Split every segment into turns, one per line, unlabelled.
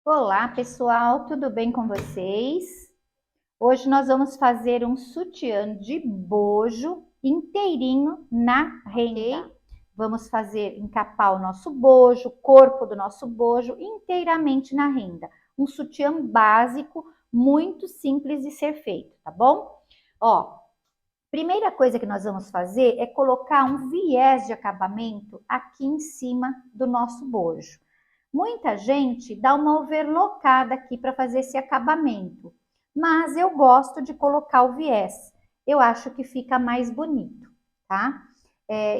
Olá, pessoal, tudo bem com vocês? Hoje nós vamos fazer um sutiã de bojo inteirinho na renda. Ok? Vamos fazer encapar o nosso bojo, o corpo do nosso bojo inteiramente na renda. Um sutiã básico, muito simples de ser feito, tá bom? Ó, primeira coisa que nós vamos fazer é colocar um viés de acabamento aqui em cima do nosso bojo. Muita gente dá uma overlocada aqui para fazer esse acabamento, mas eu gosto de colocar o viés. Eu acho que fica mais bonito, tá?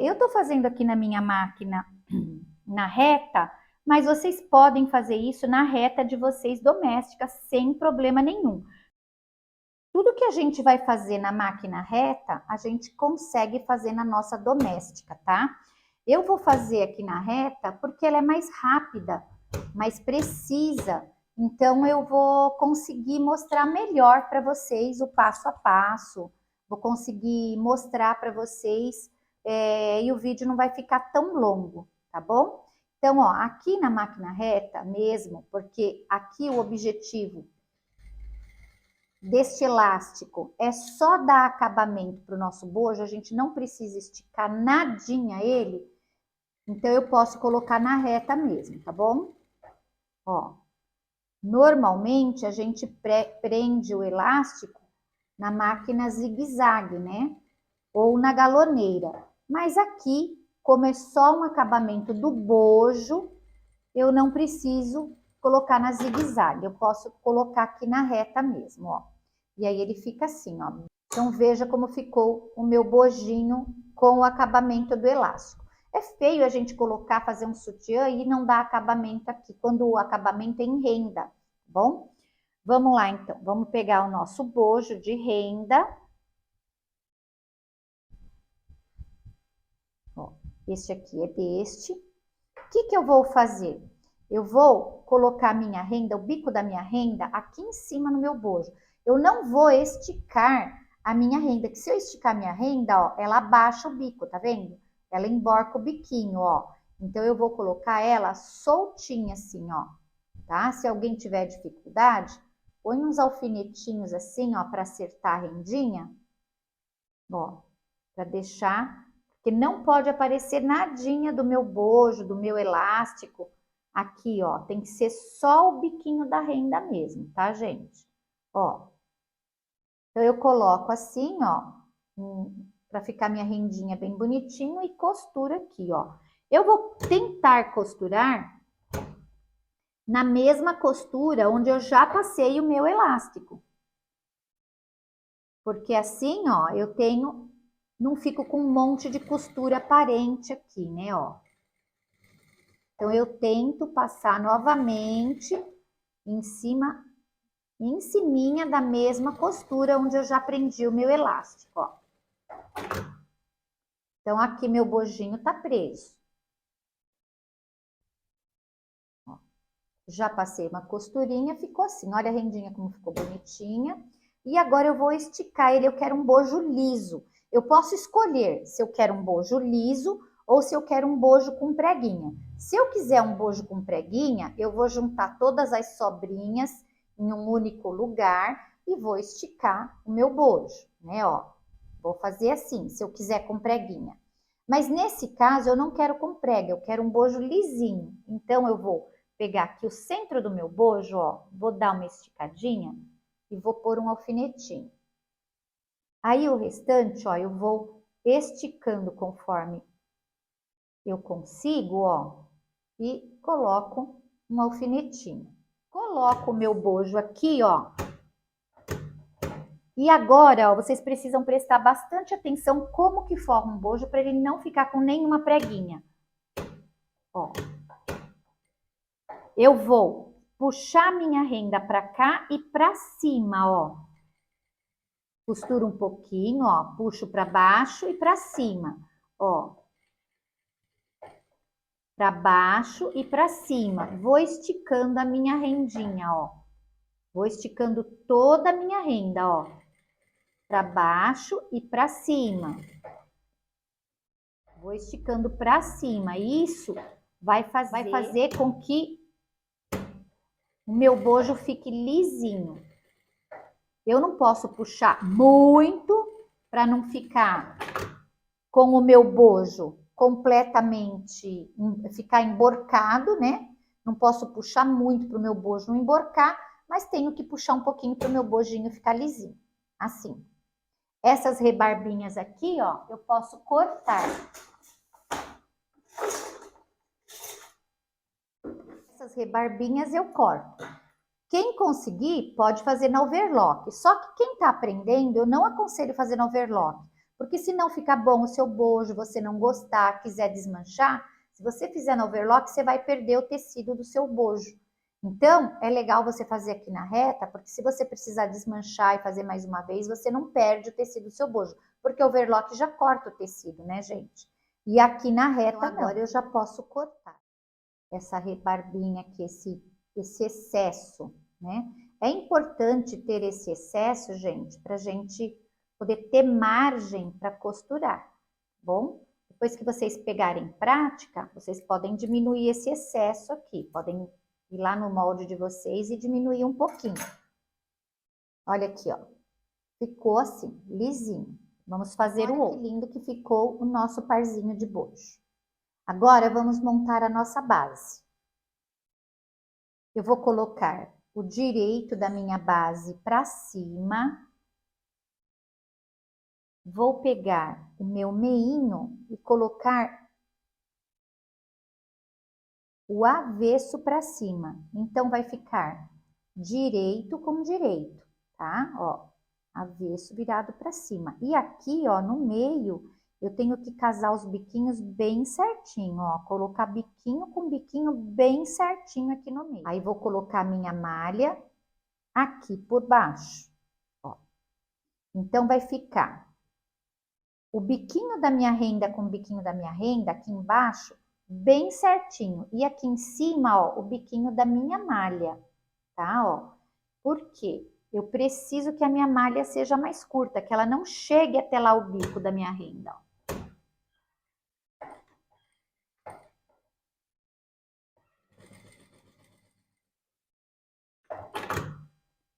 Eu tô fazendo aqui na minha máquina na reta, mas vocês podem fazer isso na reta de vocês doméstica sem problema nenhum. Tudo que a gente vai fazer na máquina reta, a gente consegue fazer na nossa doméstica, tá? Eu vou fazer aqui na reta porque ela é mais rápida, mais precisa. Então eu vou conseguir mostrar melhor para vocês o passo a passo. Vou conseguir mostrar para vocês e o vídeo não vai ficar tão longo, tá bom? Então, ó, aqui na máquina reta mesmo, porque aqui o objetivo deste elástico é só dar acabamento para o nosso bojo, a gente não precisa esticar nadinha ele, então eu posso colocar na reta mesmo, tá bom? Ó, normalmente a gente prende o elástico na máquina zigue-zague, né? Ou na galoneira, mas aqui, como é só um acabamento do bojo, eu não preciso colocar na zigue-zague, eu posso colocar aqui na reta mesmo, ó. E aí ele fica assim, ó. Então veja como ficou o meu bojinho com o acabamento do elástico. É feio a gente colocar, fazer um sutiã e não dar acabamento aqui, quando o acabamento é em renda, tá bom? Vamos lá então, vamos pegar o nosso bojo de renda. Ó, este aqui é deste. O que eu vou fazer? Eu vou colocar minha renda, o bico da minha renda, aqui em cima no meu bojo. Eu não vou esticar a minha renda, que se eu esticar a minha renda, ó, ela abaixa o bico, tá vendo? Ela emborca o biquinho, ó. Então, eu vou colocar ela soltinha assim, ó, tá? Se alguém tiver dificuldade, põe uns alfinetinhos assim, ó, para acertar a rendinha, ó, para deixar, porque não pode aparecer nadinha do meu bojo, do meu elástico, aqui, ó, tem que ser só o biquinho da renda mesmo, tá, gente? Ó, então eu coloco assim, ó, para ficar minha rendinha bem bonitinho e costuro aqui, ó. Eu vou tentar costurar na mesma costura onde eu já passei o meu elástico. Porque assim, ó, eu tenho, não fico com um monte de costura aparente aqui, né, ó. Então, eu tento passar novamente em ciminha da mesma costura onde eu já prendi o meu elástico, ó. Então, aqui meu bojinho tá preso. Ó, já passei uma costurinha, ficou assim. Olha a rendinha como ficou bonitinha. E agora eu vou esticar ele, eu quero um bojo liso. Eu posso escolher se eu quero um bojo liso ou se eu quero um bojo com preguinha. Se eu quiser um bojo com preguinha, eu vou juntar todas as sobrinhas em um único lugar e vou esticar o meu bojo, né, ó. Vou fazer assim, se eu quiser com preguinha. Mas nesse caso eu não quero com prega, eu quero um bojo lisinho. Então eu vou pegar aqui o centro do meu bojo, ó, vou dar uma esticadinha e vou pôr um alfinetinho. Aí o restante, ó, eu vou esticando conforme eu consigo, ó, e coloco um alfinetinho. Coloco o meu bojo aqui, ó. E agora, ó, vocês precisam prestar bastante atenção como que forma um bojo para ele não ficar com nenhuma preguinha. Ó. Eu vou puxar minha renda para cá e para cima, ó. Costuro um pouquinho, ó, puxo para baixo e para cima, ó. Para baixo e para cima. Vou esticando a minha rendinha, ó. Vou esticando toda a minha renda, ó. Para baixo e para cima. Vou esticando para cima. Isso vai fazer com que o meu bojo fique lisinho. Eu não posso puxar muito para não ficar com o meu bojo completamente, ficar emborcado, né? Não posso puxar muito para o meu bojo não emborcar, mas tenho que puxar um pouquinho para o meu bojinho ficar lisinho, assim. Essas rebarbinhas aqui, ó, eu posso cortar. Essas rebarbinhas eu corto. Quem conseguir, pode fazer na overlock. Só que quem tá aprendendo, eu não aconselho fazer na overlock. Porque se não ficar bom o seu bojo, você não gostar, quiser desmanchar, se você fizer na overlock, você vai perder o tecido do seu bojo. Então, é legal você fazer aqui na reta, porque se você precisar desmanchar e fazer mais uma vez, você não perde o tecido do seu bojo. Porque o overlock já corta o tecido, né, gente? E aqui na reta, então, agora eu já posso cortar essa rebarbinha aqui, esse excesso, né? É importante ter esse excesso, gente, para a gente poder ter margem para costurar, bom? Depois que vocês pegarem prática, vocês podem diminuir esse excesso aqui, podem ir lá no molde de vocês e diminuir um pouquinho. Olha aqui, ó, ficou assim, lisinho. Vamos fazer o outro. Olha que lindo que ficou o nosso parzinho de bojo. Agora, vamos montar a nossa base. Eu vou colocar o direito da minha base para cima. Vou pegar o meu meinho e colocar o avesso para cima. Então, vai ficar direito com direito, tá? Ó, avesso virado para cima. E aqui, ó, no meio, eu tenho que casar os biquinhos bem certinho, ó. Colocar biquinho com biquinho bem certinho aqui no meio. Aí, vou colocar a minha malha aqui por baixo, ó. Então, vai ficar o biquinho da minha renda com o biquinho da minha renda aqui embaixo, bem certinho. E aqui em cima, ó, o biquinho da minha malha, tá? Ó. Por quê? Eu preciso que a minha malha seja mais curta, que ela não chegue até lá o bico da minha renda, ó.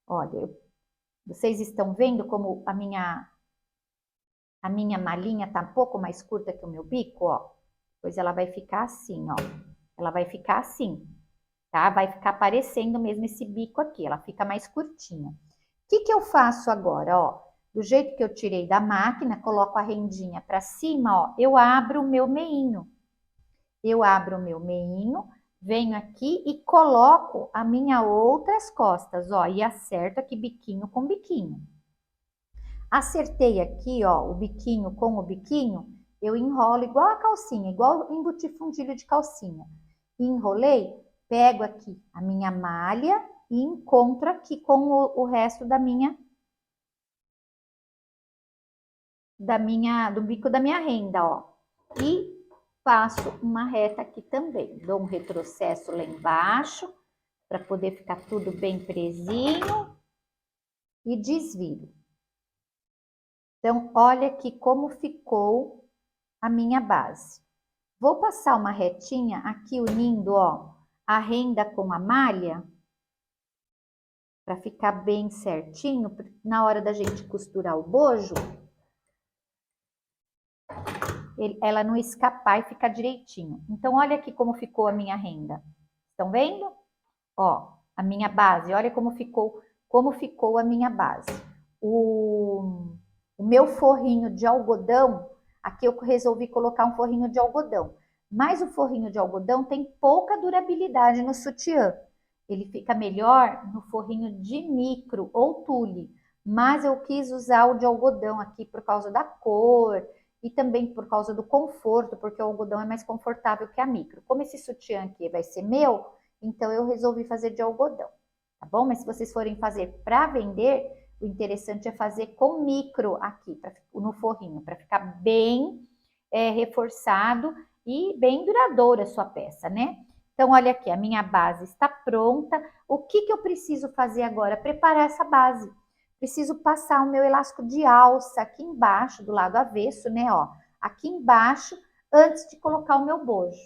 Olha, vocês estão vendo como a minha malhinha tá um pouco mais curta que o meu bico, ó? Pois ela vai ficar assim, ó. Ela vai ficar assim, tá? Vai ficar aparecendo mesmo esse bico aqui, ela fica mais curtinha. O que eu faço agora, ó? Do jeito que eu tirei da máquina, coloco a rendinha para cima, ó, eu abro o meu meinho. Eu abro o meu meinho, venho aqui e coloco a minha outras costas, ó, e acerto aqui biquinho com biquinho. Acertei aqui, ó, o biquinho com o biquinho, eu enrolo igual a calcinha, igual embutir fundilho de calcinha. Enrolei, pego aqui a minha malha e encontro aqui com o resto do bico da minha renda, ó. E faço uma reta aqui também. Dou um retrocesso lá embaixo, para poder ficar tudo bem presinho. E desviro. Então, olha aqui como ficou a minha base. Vou passar uma retinha aqui unindo, ó, a renda com a malha, para ficar bem certinho, na hora da gente costurar o bojo, ela não escapar e ficar direitinho. Então, olha aqui como ficou a minha renda. Estão vendo? Ó, a minha base, olha como ficou a minha base. O meu forrinho de algodão, aqui eu resolvi colocar um forrinho de algodão. Mas o forrinho de algodão tem pouca durabilidade no sutiã. Ele fica melhor no forrinho de micro ou tule. Mas eu quis usar o de algodão aqui por causa da cor e também por causa do conforto, porque o algodão é mais confortável que a micro. Como esse sutiã aqui vai ser meu, então eu resolvi fazer de algodão, tá bom? Mas se vocês forem fazer para vender, o interessante é fazer com micro aqui, no forrinho, para ficar bem reforçado e bem duradoura a sua peça, né? Então, olha aqui, a minha base está pronta. O que eu preciso fazer agora? Preparar essa base. Preciso passar o meu elástico de alça aqui embaixo, do lado avesso, né? Ó, aqui embaixo, antes de colocar o meu bojo.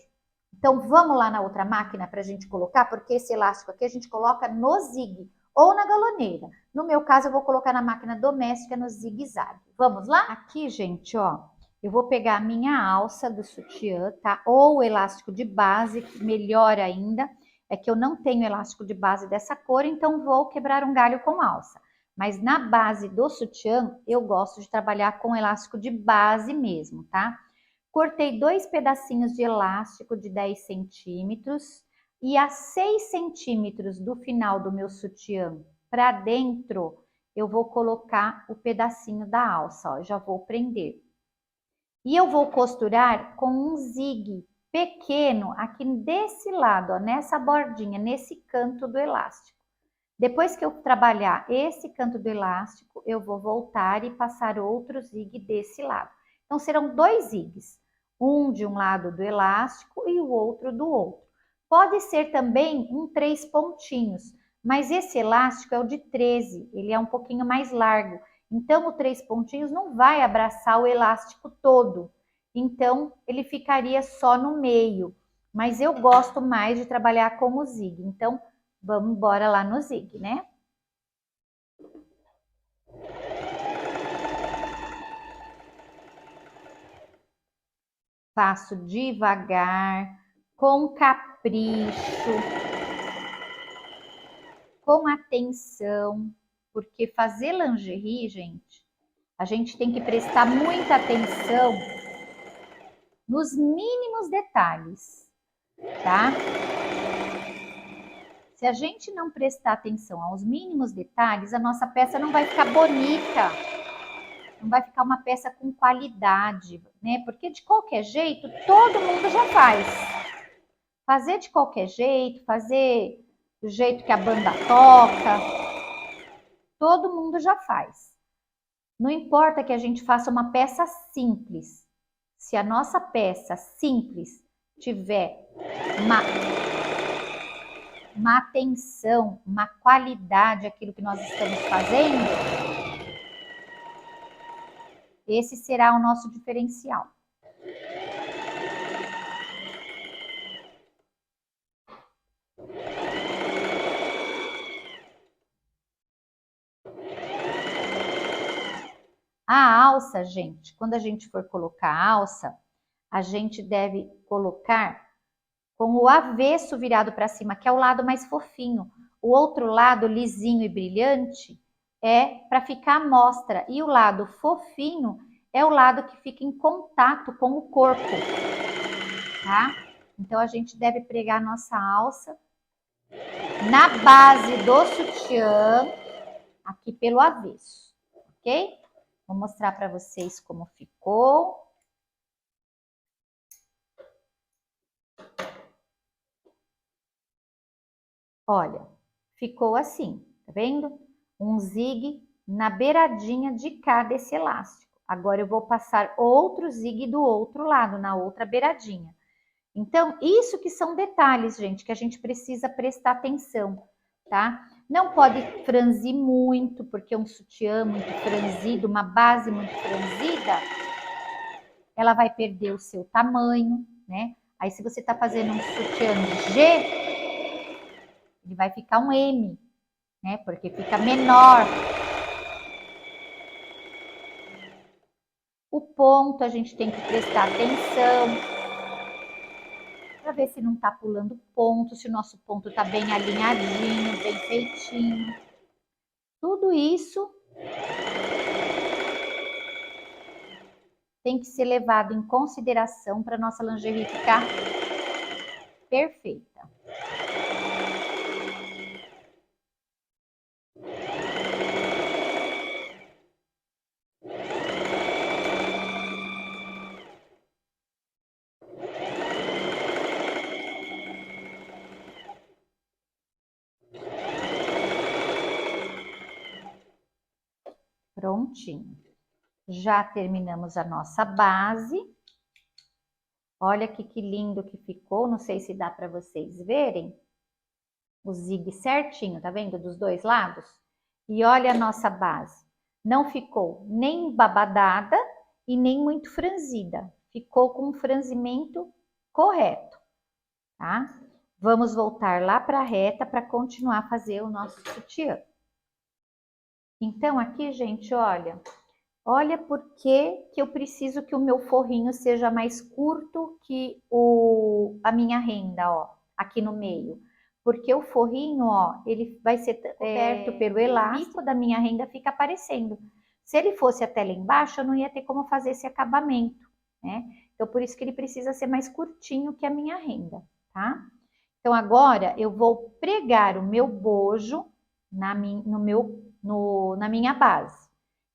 Então, vamos lá na outra máquina para a gente colocar, porque esse elástico aqui a gente coloca no zigue ou na galoneira. No meu caso, eu vou colocar na máquina doméstica no zigue-zague. Vamos lá? Aqui, gente, ó, eu vou pegar a minha alça do sutiã, tá? Ou o elástico de base, melhor ainda. É que eu não tenho elástico de base dessa cor, então vou quebrar um galho com alça. Mas na base do sutiã, eu gosto de trabalhar com elástico de base mesmo, tá? Cortei 2 pedacinhos de elástico de 10 centímetros e a 6 centímetros do final do meu sutiã para dentro, eu vou colocar o pedacinho da alça, ó, já vou prender. E eu vou costurar com um zigue pequeno aqui desse lado, ó, nessa bordinha, nesse canto do elástico. Depois que eu trabalhar esse canto do elástico, eu vou voltar e passar outro zigue desse lado. Então, serão 2 zigues, um de um lado do elástico e o outro do outro. Pode ser também um 3 pontinhos, mas esse elástico é o de 13, ele é um pouquinho mais largo. Então, o 3 pontinhos não vai abraçar o elástico todo. Então, ele ficaria só no meio. Mas eu gosto mais de trabalhar com o zigue. Então, vamos embora lá no zigue, né? Faço devagar, com capricho, com atenção, porque fazer lingerie, gente, a gente tem que prestar muita atenção nos mínimos detalhes, tá? Se a gente não prestar atenção aos mínimos detalhes, a nossa peça não vai ficar bonita, não vai ficar uma peça com qualidade, né? Porque de qualquer jeito, todo mundo já faz. Fazer de qualquer jeito, fazer do jeito que a banda toca, todo mundo já faz. Não importa que a gente faça uma peça simples. Se a nossa peça simples tiver uma atenção, uma qualidade aquilo que nós estamos fazendo, esse será o nosso diferencial. A alça, gente, quando a gente for colocar a alça, a gente deve colocar com o avesso virado para cima, que é o lado mais fofinho. O outro lado, lisinho e brilhante, é para ficar à mostra. E o lado fofinho é o lado que fica em contato com o corpo, tá? Então, a gente deve pregar a nossa alça na base do sutiã, aqui pelo avesso, ok? Vou mostrar para vocês como ficou. Olha, ficou assim, tá vendo? Um zigue na beiradinha de cá desse elástico. Agora eu vou passar outro zigue do outro lado, na outra beiradinha. Então, isso que são detalhes, gente, que a gente precisa prestar atenção, tá? Não pode franzir muito, porque um sutiã muito franzido, uma base muito franzida, ela vai perder o seu tamanho, né? Aí, se você tá fazendo um sutiã G, ele vai ficar um M, né? Porque fica menor. O ponto a gente tem que prestar atenção para ver se não tá pulando ponto, se o nosso ponto tá bem alinhadinho, bem feitinho. Tudo isso tem que ser levado em consideração para nossa lingerie ficar perfeita. Prontinho. Já terminamos a nossa base. Olha que lindo que ficou. Não sei se dá para vocês verem. O zigue certinho, tá vendo? Dos dois lados. E olha a nossa base. Não ficou nem babadada e nem muito franzida. Ficou com um franzimento correto. tá? Vamos voltar lá para a reta para continuar a fazer o nosso sutiã. Então, aqui, gente, olha por que eu preciso que o meu forrinho seja mais curto que a minha renda, ó, aqui no meio. Porque o forrinho, ó, ele vai ser coberto pelo elástico da minha renda, fica aparecendo. Se ele fosse até lá embaixo, eu não ia ter como fazer esse acabamento, né? Então, por isso que ele precisa ser mais curtinho que a minha renda, tá? Então, agora eu vou pregar o meu bojo na minha base.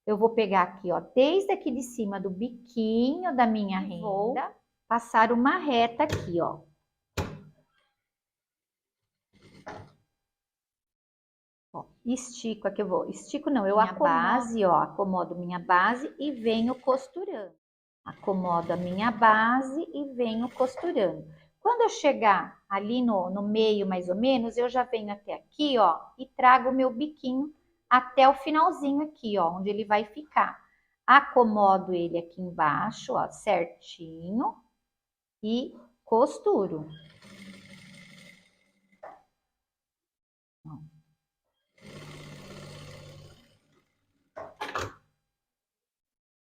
Eu vou pegar aqui, ó, desde aqui de cima do biquinho da minha renda, vou passar uma reta aqui, ó. Ó, estico aqui, estico não, eu acomodo a base, ó, acomodo minha base e venho costurando. Acomodo a minha base e venho costurando. Quando eu chegar ali no meio, mais ou menos, eu já venho até aqui, ó, e trago o meu biquinho até o finalzinho aqui, ó, onde ele vai ficar. Acomodo ele aqui embaixo, ó, certinho e costuro.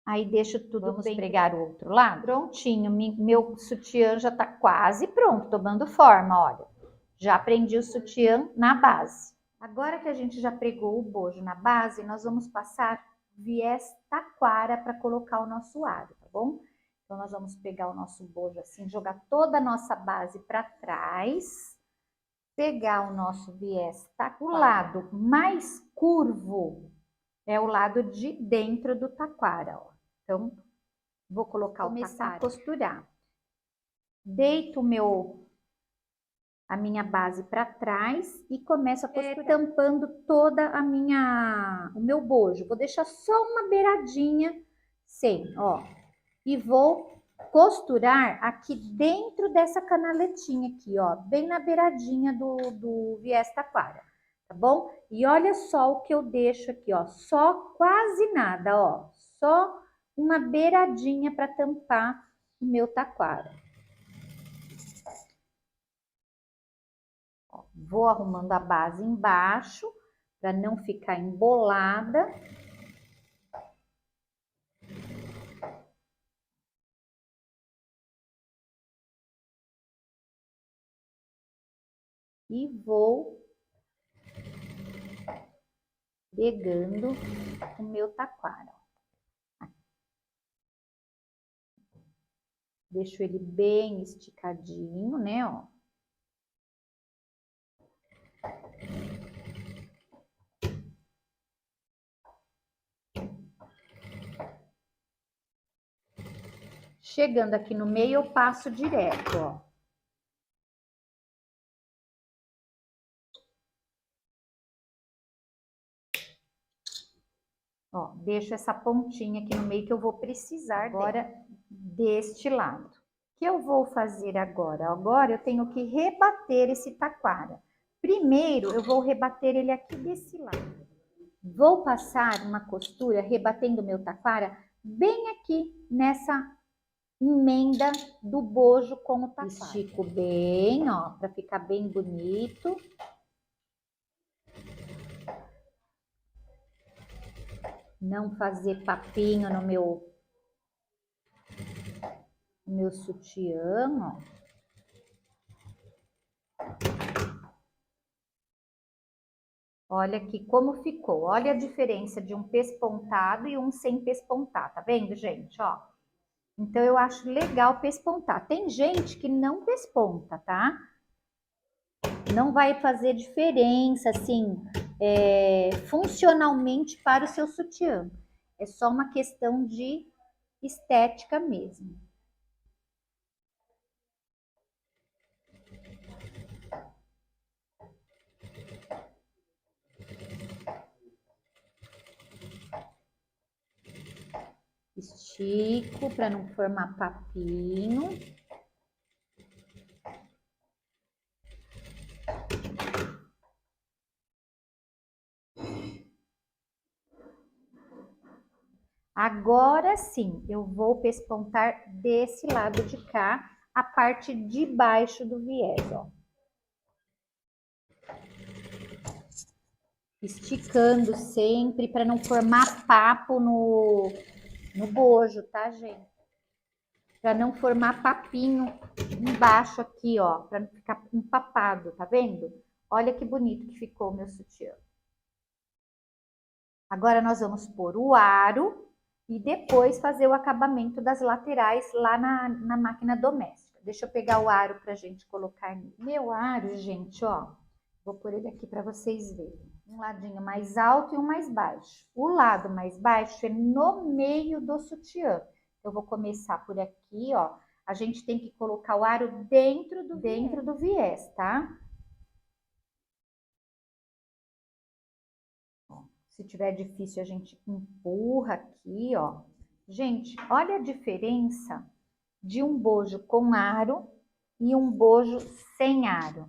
Aí deixo tudo bem. Vamos pregar o outro lado? Prontinho, meu sutiã já tá quase pronto, tomando forma, olha. Já prendi o sutiã na base. Agora que a gente já pregou o bojo na base, nós vamos passar viés taquara para colocar o nosso aro, tá bom? Então, nós vamos pegar o nosso bojo assim, jogar toda a nossa base para trás, pegar o nosso viés taquara. O lado mais curvo é o lado de dentro do taquara, ó. Então, vou colocar começar a costurar. Deito a minha base para trás e começo a costurar, tampando toda o meu bojo. Vou deixar só uma beiradinha sem, ó. E vou costurar aqui dentro dessa canaletinha aqui, ó, bem na beiradinha do viés taquara, tá bom? E olha só o que eu deixo aqui, ó, só quase nada, ó, só uma beiradinha para tampar o meu taquara. Ó, vou arrumando a base embaixo para não ficar embolada. E vou pegando o meu taquara. Deixo ele bem esticadinho, né, ó. Chegando aqui no meio, eu passo direto, ó. Ó, deixo essa pontinha aqui no meio que eu vou precisar agora deste lado. O que eu vou fazer agora? Agora eu tenho que rebater esse taquara. Primeiro, eu vou rebater ele aqui desse lado. Vou passar uma costura rebatendo o meu taquara bem aqui nessa emenda do bojo com o taquara. Estico bem, ó, para ficar bem bonito. Não fazer papinho no meu sutiã, ó. Olha aqui como ficou. Olha a diferença de um pespontado e um sem pespontar, tá vendo, gente, ó? Então, eu acho legal pespontar. Tem gente que não pesponta, tá? Não vai fazer diferença, assim, funcionalmente para o seu sutiã. É só uma questão de estética mesmo. Estico para não formar papinho. Agora sim, eu vou pespontar desse lado de cá, a parte de baixo do viés, ó. Esticando sempre para não formar papo no bojo, tá, gente? Para não formar papinho embaixo aqui, ó, para não ficar empapado, tá vendo? Olha que bonito que ficou o meu sutiã. Agora nós vamos pôr o aro e depois fazer o acabamento das laterais lá na máquina doméstica. Deixa eu pegar o aro pra gente colocar nele. Meu aro, gente, ó, vou pôr ele aqui para vocês verem. Um ladinho mais alto e um mais baixo. O lado mais baixo é no meio do sutiã. Eu vou começar por aqui, ó. A gente tem que colocar o aro dentro do viés, tá? Se tiver difícil, a gente empurra aqui, ó. Gente, olha a diferença de um bojo com aro e um bojo sem aro.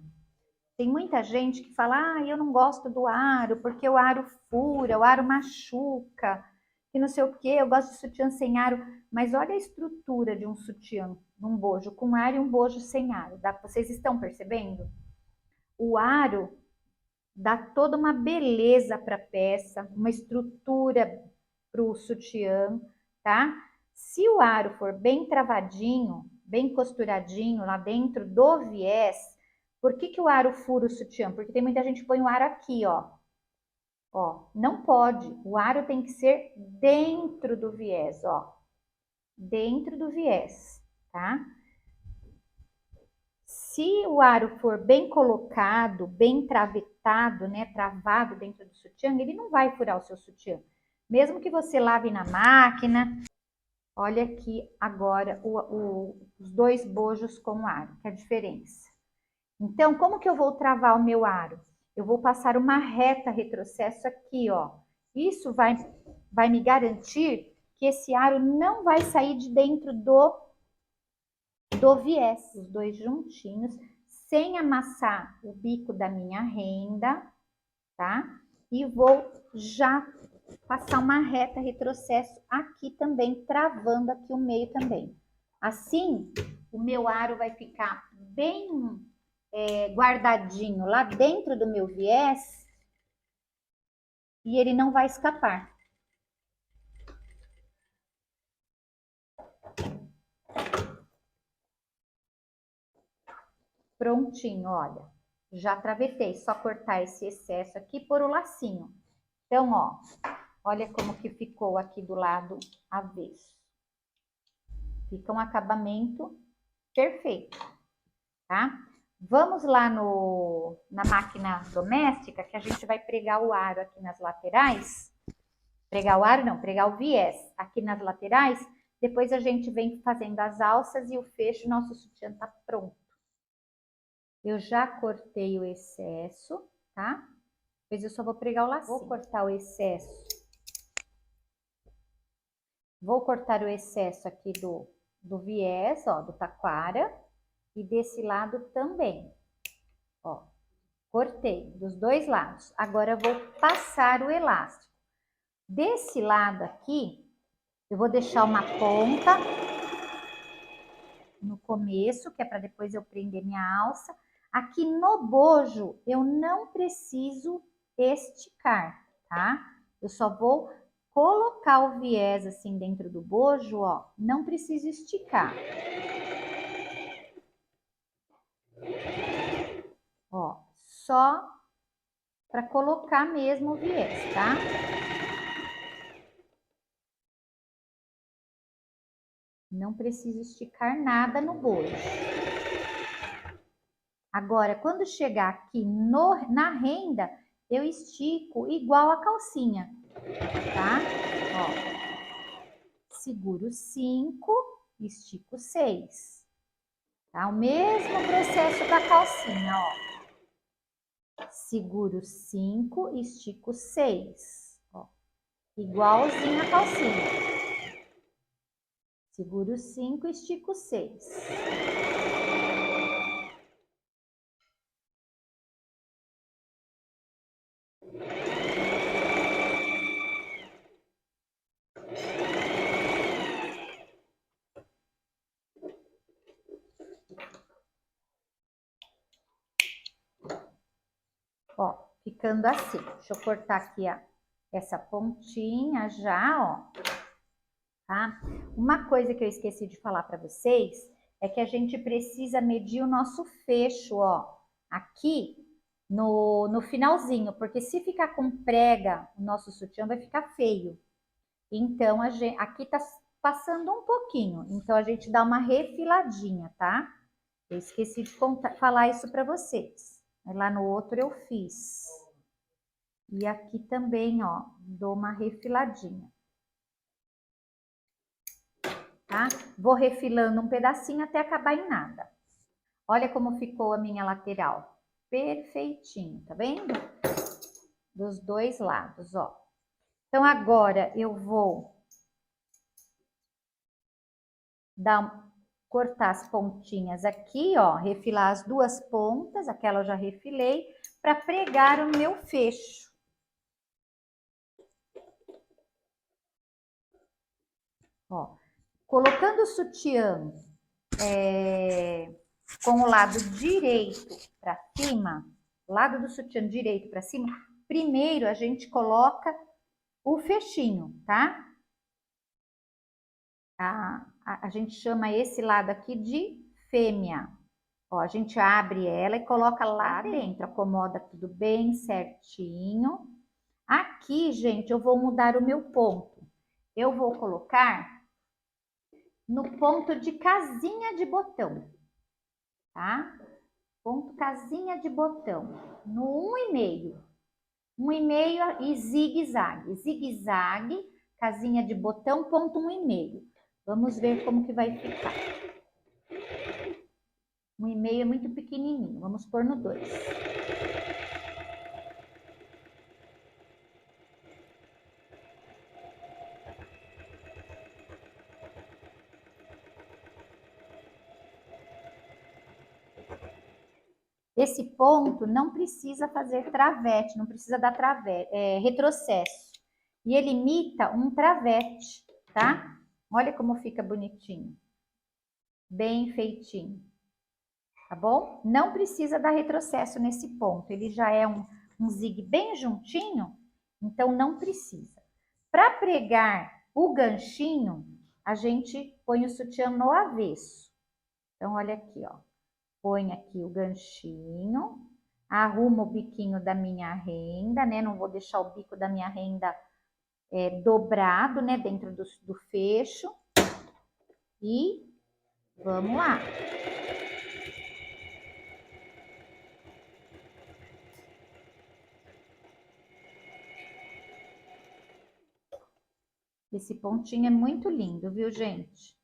Tem muita gente que fala, ah, eu não gosto do aro, porque o aro fura, o aro machuca, que não sei o quê, eu gosto de sutiã sem aro. Mas olha a estrutura de um sutiã, de um bojo com aro e um bojo sem aro. Vocês estão percebendo? O aro dá toda uma beleza para a peça, uma estrutura para o sutiã, tá? Se o aro for bem travadinho, bem costuradinho lá dentro do viés, por que o aro fura o sutiã? Porque tem muita gente que põe o aro aqui, ó. Ó, não pode. O aro tem que ser dentro do viés, ó. Dentro do viés, tá? Se o aro for bem colocado, bem travetado, né, travado dentro do sutiã, ele não vai furar o seu sutiã. Mesmo que você lave na máquina, olha aqui agora os dois bojos com aro, que é a diferença. Então, como que eu vou travar o meu aro? Eu vou passar uma reta retrocesso aqui, ó. Isso vai me garantir que esse aro não vai sair de dentro do viés, os dois juntinhos, sem amassar o bico da minha renda, tá? E vou já passar uma reta retrocesso aqui também, travando aqui o meio também. Assim, o meu aro vai ficar bem guardadinho lá dentro do meu viés e ele não vai escapar. Prontinho, olha. Já travetei, só cortar esse excesso aqui por o lacinho. Então, ó, olha como que ficou aqui do lado avesso. Fica um acabamento perfeito, tá? Vamos lá na máquina doméstica, que a gente vai pregar o aro aqui nas laterais. Pregar o aro não, pregar o viés aqui nas laterais. Depois a gente vem fazendo as alças e o fecho, nosso sutiã tá pronto. Eu já cortei o excesso, tá? Depois eu só vou pregar o lacinho. Vou cortar o excesso. Vou cortar o excesso aqui do viés, ó, do taquara. E desse lado também. Ó, cortei dos dois lados. Agora eu vou passar o elástico. Desse lado aqui, eu vou deixar uma ponta no começo, que é para depois eu prender minha alça. Aqui no bojo, eu não preciso esticar, tá? Eu só vou colocar o viés assim dentro do bojo, ó. Não preciso esticar. Ó, só para colocar mesmo o viés, tá? Não preciso esticar nada no bojo. Agora, quando chegar aqui na renda, eu estico igual a calcinha, tá? Ó, seguro 5, estico 6. Tá? O mesmo processo da calcinha, ó. Seguro 5, estico 6. Ó, igualzinho a calcinha. Seguro 5, estico 6. ficando assim. Deixa eu cortar aqui essa pontinha já, ó. Tá? Uma coisa que eu esqueci de falar para vocês é que a gente precisa medir o nosso fecho, ó. Aqui no finalzinho, porque se ficar com prega, o nosso sutiã vai ficar feio. Então, aqui tá passando um pouquinho, então a gente dá uma refiladinha, tá? Eu esqueci de falar isso para vocês. Lá no outro eu fiz. E aqui também, ó, dou uma refiladinha. Tá? Vou refilando um pedacinho até acabar em nada. Olha como ficou a minha lateral. Perfeitinho, tá vendo? Dos dois lados, ó. Então, agora eu vou cortar as pontinhas aqui, ó. Refilar as duas pontas, aquela eu já refilei, para pregar o meu fecho. Ó, colocando o sutiã com o lado direito para cima, lado do sutiã direito para cima, primeiro a gente coloca o fechinho, tá? A gente chama esse lado aqui de fêmea. Ó, a gente abre ela e coloca lá dentro, acomoda tudo bem certinho. Aqui, gente, eu vou mudar o meu ponto. Eu vou colocar no ponto de casinha de botão, tá? Ponto casinha de botão, no 1,5. 1,5 e zigue-zague. Zigue-zague, casinha de botão, ponto 1,5. Vamos ver como que vai ficar. 1,5 é muito pequenininho, vamos pôr no 2. Esse ponto não precisa fazer travete, não precisa dar retrocesso. E ele imita um travete, tá? Olha como fica bonitinho. Bem feitinho. Tá bom? Não precisa dar retrocesso nesse ponto. Ele já é um zigue bem juntinho, então não precisa. Para pregar o ganchinho, a gente põe o sutiã no avesso. Então, olha aqui, ó. Põe aqui o ganchinho, arrumo o biquinho da minha renda, né? Não vou deixar o bico da minha renda dobrado, né? Dentro do fecho. E vamos lá. Esse pontinho é muito lindo, viu, gente?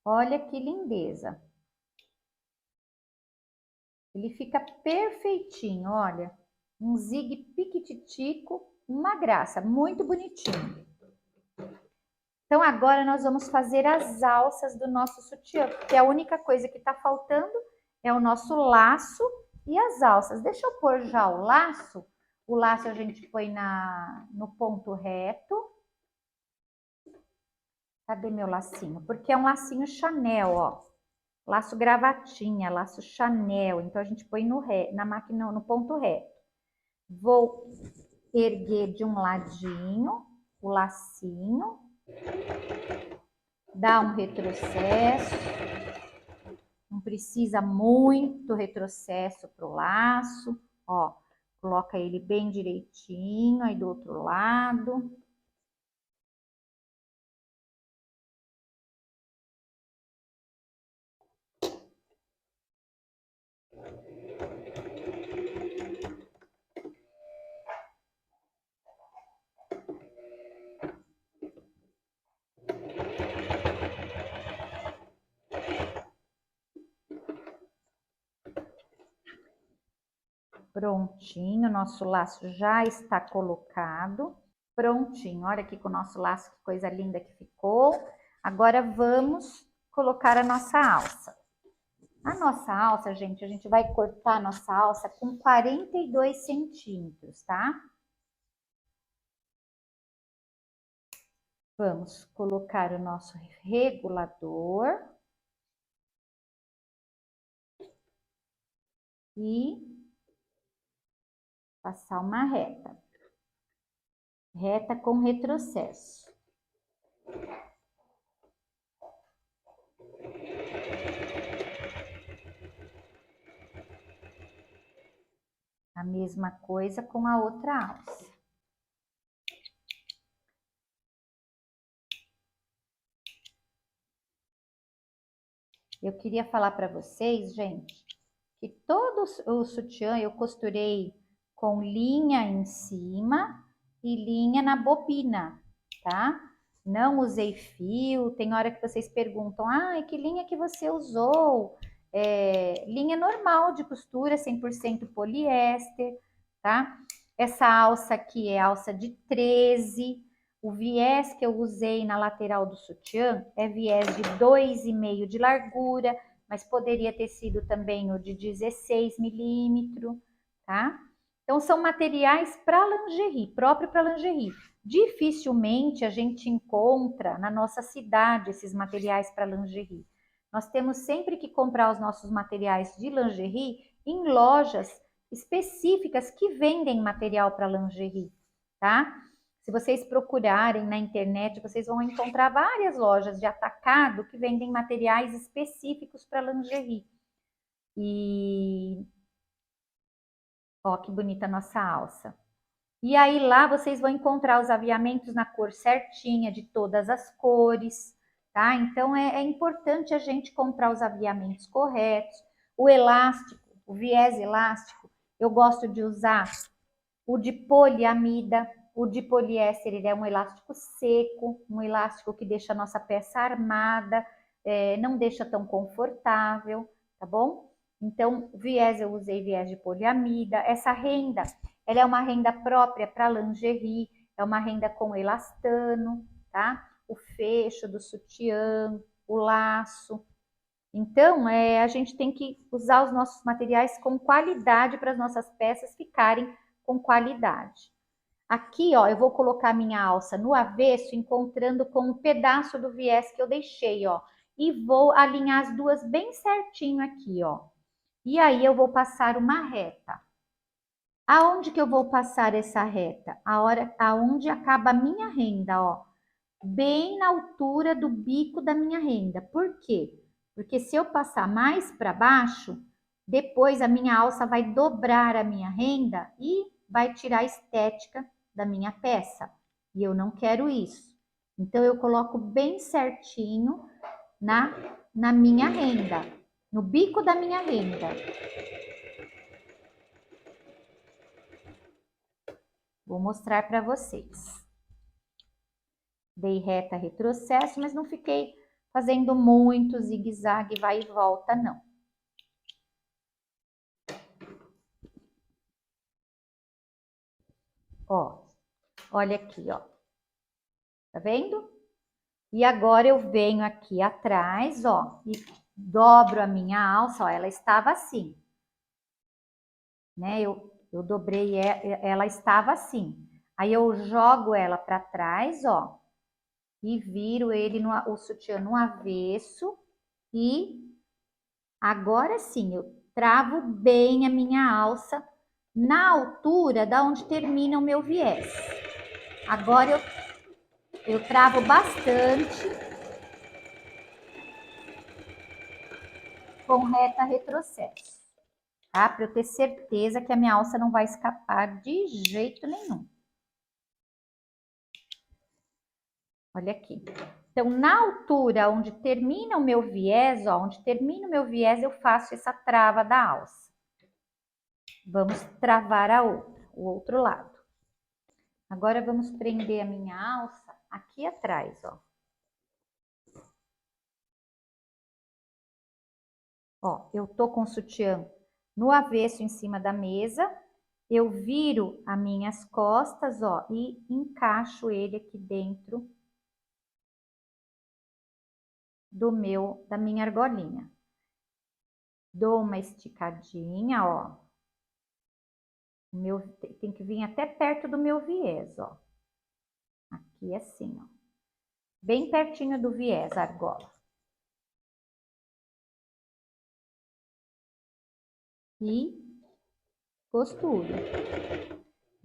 Olha que lindeza. Ele fica perfeitinho, olha. Um zigue piquititico, uma graça, muito bonitinho. Então, agora nós vamos fazer as alças do nosso sutiã, porque a única coisa que tá faltando é o nosso laço e as alças. Deixa eu pôr já o laço. O laço a gente põe no ponto reto. Cadê meu lacinho? Porque é um lacinho Chanel, ó. Laço gravatinha, laço Chanel. Então, a gente põe na máquina, no ponto reto. Vou erguer de um ladinho o lacinho. Dar um retrocesso. Não precisa muito retrocesso pro laço. Ó, coloca ele bem direitinho aí do outro lado. Prontinho, nosso laço já está colocado. Prontinho, olha aqui com o nosso laço, que coisa linda que ficou. Agora vamos colocar a nossa alça. A nossa alça, gente, a gente vai cortar a nossa alça com 42 centímetros, tá? Vamos colocar o nosso regulador. E Passar uma reta. Reta com retrocesso. A mesma coisa com a outra alça. Eu queria falar para vocês, gente, que todo o sutiã eu costurei com linha em cima e linha na bobina, tá? Não usei fio. Tem hora que vocês perguntam, que linha que você usou? Linha normal de costura, 100% poliéster, tá? Essa alça aqui é alça de 13. O viés que eu usei na lateral do sutiã é viés de 2,5 de largura, mas poderia ter sido também o de 16 milímetros, tá? Então, são materiais para lingerie, próprio para lingerie. Dificilmente a gente encontra na nossa cidade esses materiais para lingerie. Nós temos sempre que comprar os nossos materiais de lingerie em lojas específicas que vendem material para lingerie, tá? Se vocês procurarem na internet, vocês vão encontrar várias lojas de atacado que vendem materiais específicos para lingerie. E ó, que bonita a nossa alça. E aí lá vocês vão encontrar os aviamentos na cor certinha, de todas as cores, tá? Então é importante a gente comprar os aviamentos corretos. O elástico, o viés elástico, eu gosto de usar o de poliamida. O de poliéster, ele é um elástico seco, um elástico que deixa a nossa peça armada, não deixa tão confortável, tá bom? Então, viés, eu usei viés de poliamida. Essa renda, ela é uma renda própria para lingerie, é uma renda com elastano, tá? O fecho do sutiã, o laço. Então, a gente tem que usar os nossos materiais com qualidade para as nossas peças ficarem com qualidade. Aqui, ó, eu vou colocar minha alça no avesso, encontrando com um pedaço do viés que eu deixei, ó. E vou alinhar as duas bem certinho aqui, ó. E aí eu vou passar uma reta. Aonde que eu vou passar essa reta? Aonde acaba a minha renda, ó. Bem na altura do bico da minha renda. Por quê? Porque se eu passar mais para baixo, depois a minha alça vai dobrar a minha renda e vai tirar a estética da minha peça. E eu não quero isso. Então, eu coloco bem certinho na minha renda, no bico da minha renda. Vou mostrar para vocês. Dei reta, retrocesso, mas não fiquei fazendo muito zigue-zague, vai e volta, não. Ó, olha aqui, ó. Tá vendo? E agora eu venho aqui atrás, ó, e dobro a minha alça, ó, ela estava assim, né? Eu dobrei, ela estava assim. Aí eu jogo ela para trás, ó, e viro o sutiã no avesso e agora sim, eu travo bem a minha alça na altura da onde termina o meu viés. Agora eu travo bastante com reta retrocesso, tá? Para eu ter certeza que a minha alça não vai escapar de jeito nenhum. Olha aqui. Então, na altura onde termina o meu viés, ó, onde termina o meu viés, eu faço essa trava da alça. Vamos travar o outro lado. Agora, vamos prender a minha alça aqui atrás, ó. Ó, eu tô com o sutiã no avesso em cima da mesa, eu viro as minhas costas, ó, e encaixo ele aqui dentro da minha argolinha. Dou uma esticadinha, ó. Tem que vir até perto do meu viés, ó. Aqui assim, ó. Bem pertinho do viés, a argola. E costuro.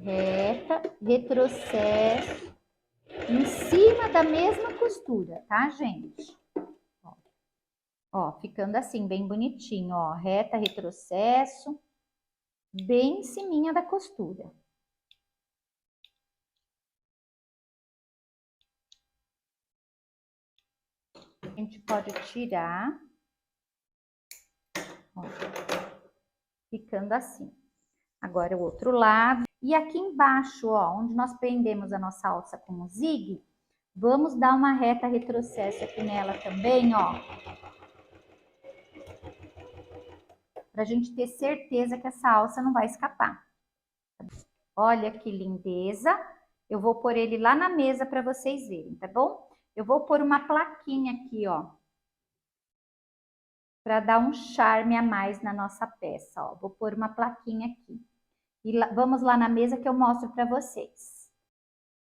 reta, retrocesso, em cima da mesma costura, tá, gente? Ó, ficando assim, bem bonitinho, ó, reta, retrocesso, bem em ciminha da costura. A gente pode tirar, ó, ficando assim. Agora o outro lado. E aqui embaixo, ó, onde nós prendemos a nossa alça com o zigue, vamos dar uma reta retrocesso aqui nela também, ó. Pra gente ter certeza que essa alça não vai escapar. Olha que lindeza. Eu vou pôr ele lá na mesa para vocês verem, tá bom? Eu vou pôr uma plaquinha aqui, ó, para dar um charme a mais na nossa peça, ó. Vou pôr uma plaquinha aqui. E vamos lá na mesa que eu mostro para vocês.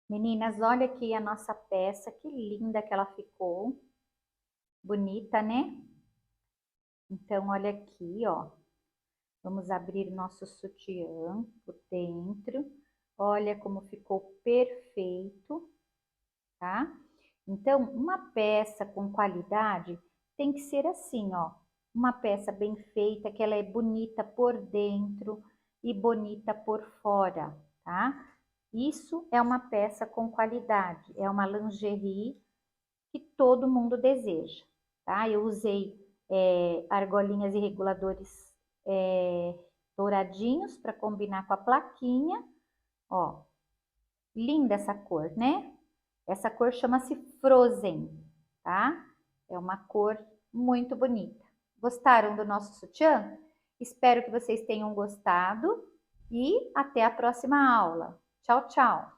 Meninas, olha aqui a nossa peça, que linda que ela ficou. Bonita, né? Então, olha aqui, ó. Vamos abrir nosso sutiã por dentro. Olha como ficou perfeito, tá? Então, uma peça com qualidade tem que ser assim, ó. Uma peça bem feita, que ela é bonita por dentro e bonita por fora, tá? Isso é uma peça com qualidade, é uma lingerie que todo mundo deseja, tá? Eu usei argolinhas e reguladores douradinhos para combinar com a plaquinha, ó. Linda essa cor, né? Essa cor chama-se Frozen, tá? É uma cor muito bonita. Gostaram do nosso sutiã? Espero que vocês tenham gostado e até a próxima aula. Tchau, tchau!